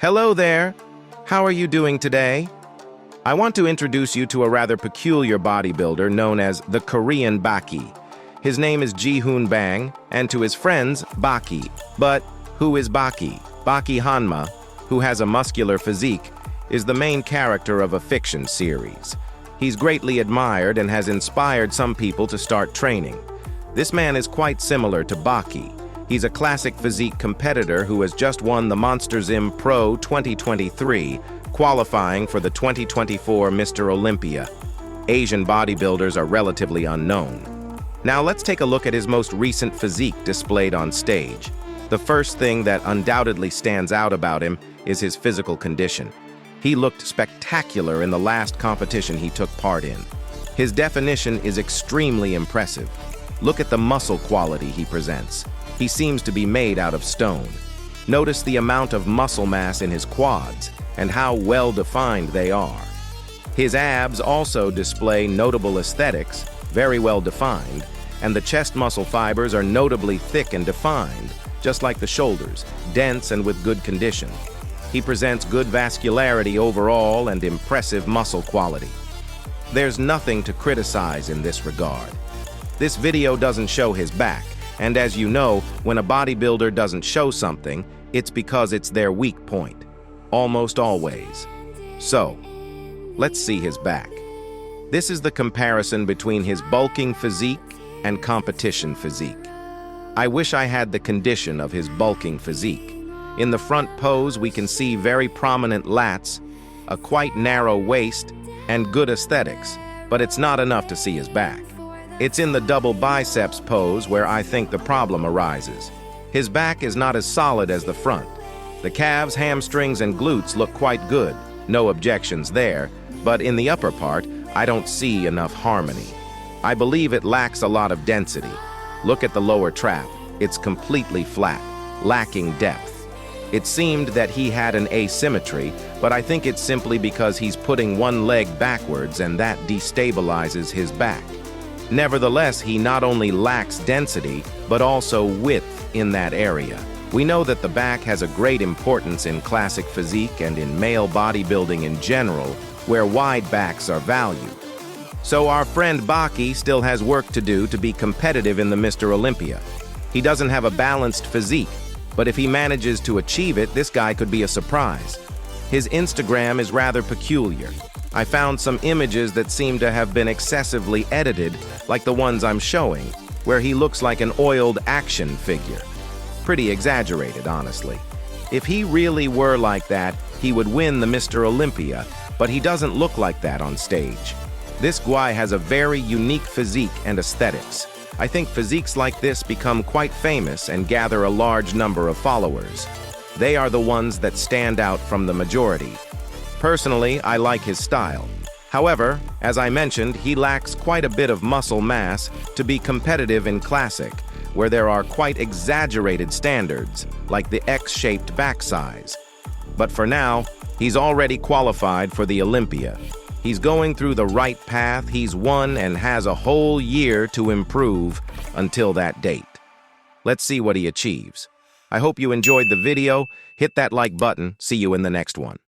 Hello there! How are you doing today? I want to introduce you to a rather peculiar bodybuilder known as the Korean Baki. His name is Ji-hoon Bang, and to his friends, Baki. But who is Baki? Baki Hanma, who has a muscular physique, is the main character of a fiction series. He's greatly admired and has inspired some people to start training. This man is quite similar to Baki. He's a classic physique competitor who has just won the Monsters Gym Pro 2023, qualifying for the 2024 Mr. Olympia. Asian bodybuilders are relatively unknown. Now let's take a look at his most recent physique displayed on stage. The first thing that undoubtedly stands out about him is his physical condition. He looked spectacular in the last competition he took part in. His definition is extremely impressive. Look at the muscle quality he presents. He seems to be made out of stone. Notice the amount of muscle mass in his quads and how well defined they are. His abs also display notable aesthetics, very well defined, and the chest muscle fibers are notably thick and defined, just like the shoulders, dense and with good condition. He presents good vascularity overall and impressive muscle quality. There's nothing to criticize in this regard. This video doesn't show his back, and as you know, when a bodybuilder doesn't show something, it's because it's their weak point. Almost always. So, let's see his back. This is the comparison between his bulking physique and competition physique. I wish I had the condition of his bulking physique. In the front pose, we can see very prominent lats, a quite narrow waist, and good aesthetics, but it's not enough to see his back. It's in the double biceps pose where I think the problem arises. His back is not as solid as the front. The calves, hamstrings, and glutes look quite good, no objections there, but in the upper part, I don't see enough harmony. I believe it lacks a lot of density. Look at the lower trap. It's completely flat, lacking depth. It seemed that he had an asymmetry, but I think it's simply because he's putting one leg backwards and that destabilizes his back. Nevertheless, he not only lacks density, but also width in that area. We know that the back has a great importance in classic physique and in male bodybuilding in general, where wide backs are valued. So our friend Baki still has work to do to be competitive in the Mr. Olympia. He doesn't have a balanced physique, but if he manages to achieve it, this guy could be a surprise. His Instagram is rather peculiar. I found some images that seem to have been excessively edited, like the ones I'm showing, where he looks like an oiled action figure. Pretty exaggerated, honestly. If he really were like that, he would win the Mr. Olympia, but he doesn't look like that on stage. This guy has a very unique physique and aesthetics. I think physiques like this become quite famous and gather a large number of followers. They are the ones that stand out from the majority. Personally, I like his style. However, as I mentioned, he lacks quite a bit of muscle mass to be competitive in classic, where there are quite exaggerated standards, like the X-shaped back size. But for now, he's already qualified for the Olympia. He's going through the right path, he's won and has a whole year to improve until that date. Let's see what he achieves. I hope you enjoyed the video. Hit that like button. See you in the next one.